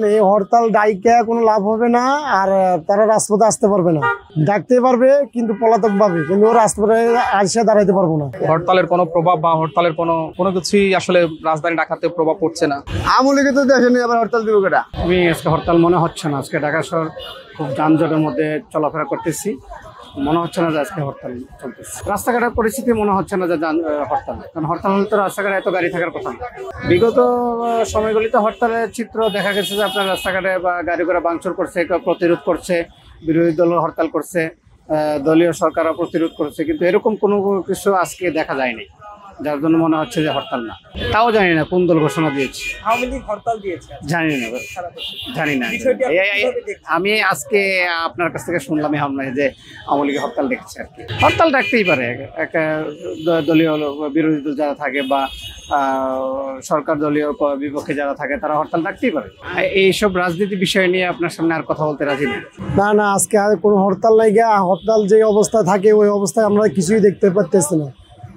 এই হরতাল ডাইকা কোনো লাভ হবে না, আর তারা রাজপথে আসতে পারবে না। ডাকতে পারবে কিন্তু পলাতক ভাবে, কিন্তু রাজপথে আসে দাঁড়াইতে পারবো না। হরতালের কোনো প্রভাব বা হরতালের কোনো কিছুই আসলে রাজধানী ঢাকাতে প্রভাব পড়ছে না। আওয়ামী লীগে তো দেশে নিয়ে আবার হরতাল দিব কেটা? আমি আজকে হরতাল মনে হচ্ছে না। আজকে ঢাকা শহর খুব যানজটের মধ্যে চলাফেরা করতেছি, মনে হচ্ছে না যে আজকে হরতাল চলতেছে। রাস্তাঘাটের পরিস্থিতি মনে হচ্ছে না যে হরতাল, কারণ হরতাল হলে তো রাস্তাঘাটে এত গাড়ি থাকার কথা না। বিগত সময়গুলিতে হরতালের চিত্র দেখা গেছে যে আপনার রাস্তাঘাটে বা গাড়ি ঘোড়া ভাঙচুর করছে, প্রতিরোধ করছে, বিরোধী দল হরতাল করছে, দলীয় সরকারও প্রতিরোধ করছে, কিন্তু এরকম কোনো কিছু আজকে দেখা যায়নি, যার জন্য মনে হচ্ছে যে হরতাল না। তাও জানি না কোন দল ঘোষণা দিয়েছে। আওয়ামী লীগ হরতাল দিয়েছে, জানি না। আমি আজকে আপনার কাছ থেকে শুনলাম যে আওয়ামী লীগ হরতাল দেখছে আর কি। হরতাল ডাকতেই পারে একটা দলীয় বিরোধী দল যারা থাকে বা সরকার দলীয় বিপক্ষে যারা থাকে, তারা হরতাল ডাকতেই পারে। এইসব রাজনীতি বিষয় নিয়ে আপনার সামনে আর কথা বলতে রাজি নেই। না না, আজকে আর কোনো হরতাল নাই গা। হরতাল যে অবস্থায় থাকে ওই অবস্থায় আমরা কিছুই দেখতে পারতেছি না।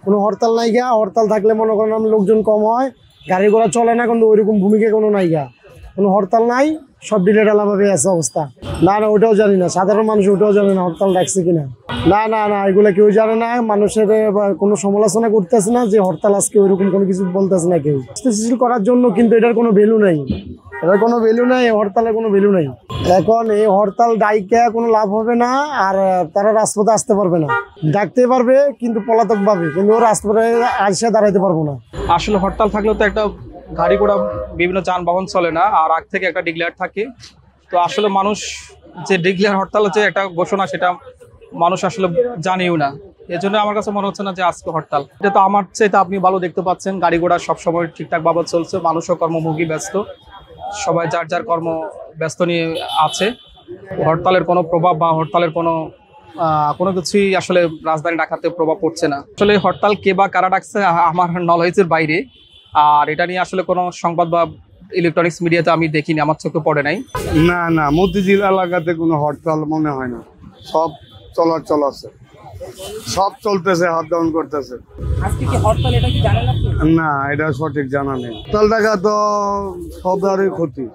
কোনো হরতাল নাই গা। হরতাল থাকলে মনে করেন লোকজন কম হয়, গাড়ি ঘোড়া চলে না, কিন্তু ওইরকম ভূমিকা কোনো নাই গা। কোনো হরতাল নাই, সব ডিলেটালাভাবে আছে অবস্থা। না না, ওটাও জানি না, সাধারণ মানুষ ওটাও জানে না হরতাল ডাকছে কিনা। না না না, এগুলো কেউ জানে না। মানুষের কোনো সমালোচনা করতেছে না যে হরতাল আজকে ওইরকম কোনো কিছু বলতেছে না কেউ। স্থিতিশীল করার জন্য কিন্তু এটার কোনো ভ্যালু নাই, এটার কোনো ভ্যালু নাই, হরতালের কোনো ভ্যালু নাই। এখন এই হরতাল ডাইকা কোনো লাভ হবে না, আর তারা রাজপথে আসতে পারবে না। ডাকতে পারবে কিন্তু পলাতক ভাবে, কিন্তু রাজপথে আসে দাঁড়াইতে পারবো না। আসলে হরতাল থাকলেও তো একটা গাড়ি ঘোড়া বিভিন্ন যানবাহন চলে না, আর আগ থেকে একটা ডিক্লেয়ার থাকে। তো আসলে মানুষ যে ডিক্লেয়ার হরতাল হচ্ছে একটা ঘোষণা, সেটা মানুষ আসলে জানেও না। এই জন্য আমার কাছে মনে হচ্ছে না যে আজকে হরতাল। এটা তো আমার চাইতে আপনি ভালো দেখতে পাচ্ছেন, গাড়ি ঘোড়া সবসময় ঠিকঠাক ভাবে চলছে, মানুষও কর্মমুখী ব্যস্ত, সবাই যার যার কর্ম ব্যস্ত নিয়ে আছে। হরতালের কোনো প্রভাব বা হরতালের কোনো কিছুই আসলে রাজধানী ঢাকাতে প্রভাব পড়ছে না। আসলে হরতাল কে বা কারা ডাকছে আমার নলেজের বাইরে, আর এটা নিয়ে আসলে কোনো সংবাদ বা ইলেকট্রনিক্স মিডিয়াতে আমি দেখিনি, আমার চোখে পড়ে নাই। না না, মতিঝিল এলাকাতে কোনো হরতাল মনে হয় না। সব চলাচল আছে, সব চলতেছে, হাত ডাউন করতেছে। আজকে কি হরতাল, এটা কি জানেন আপনি? না, এটা সঠিক জানা নেই। হরতাল টাকা তো সবারই ক্ষতি,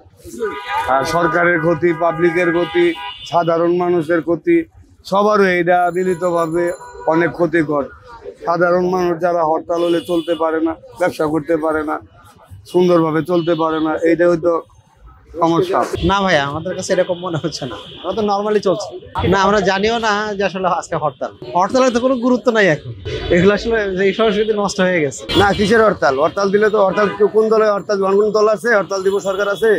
আর সরকারের ক্ষতি, পাবলিকের ক্ষতি, সাধারণ মানুষের ক্ষতি, সবারই এটা মিলিতভাবে অনেক ক্ষতিকর। সাধারণ মানুষ যারা হরতাল হলে চলতে পারে না, ব্যবসা করতে পারে না, সুন্দরভাবে চলতে পারে না, এইটা হয়তো সমস্যা। না ভাইয়া, আমাদের কাছে এরকম মনে হচ্ছে না, আমরা তো নর্মালি চলছে। না, আমরা জানিও না যে আসলে আজকে হরতালের তো কোনো গুরুত্ব নাই এখন। এগুলো আসলে এই সংস্কৃতি নষ্ট হয়ে গেছে। না, কিসের হরতাল? হরতাল দিলে তো হরতাল কোন দলে হরতাল, কোন দল আছে হরতাল দিব, সরকার আছে।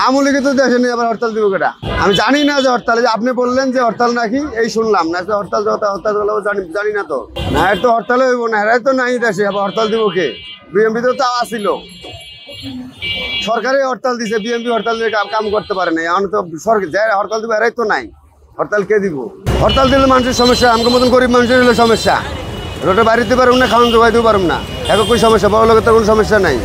আওয়ামী লীগে তো দেশে নিয়ে আবার হরতাল দিব কেটা? আমি জানি না যে হরতাল, যে আপনি বললেন যে হরতাল নাকি, এই শুনলাম না। হরতাল জানি না তো। না, এর তো হরতালে হইব না, এরাই তো নাই দেশে, আবার হরতাল দিব কে? বিএমপি তো তাও আসিল, সরকারে হরতাল দিছে, বিএমপি হরতাল দিয়ে কাম করতে পারে না। এখন তো সরকার যারা হরতাল দিব এরাই তো নাই, হরতাল কে দিব? হরতাল দিলে মানুষের সমস্যা, আমাকে মতন গরিব মানুষের হলে সমস্যা। রোডে বাড়িতে পারুম না, খাওয়ান জোগাই দিতে পারুম না, এখন কোনো সমস্যা, বড় লোকের তো কোনো সমস্যা নাই।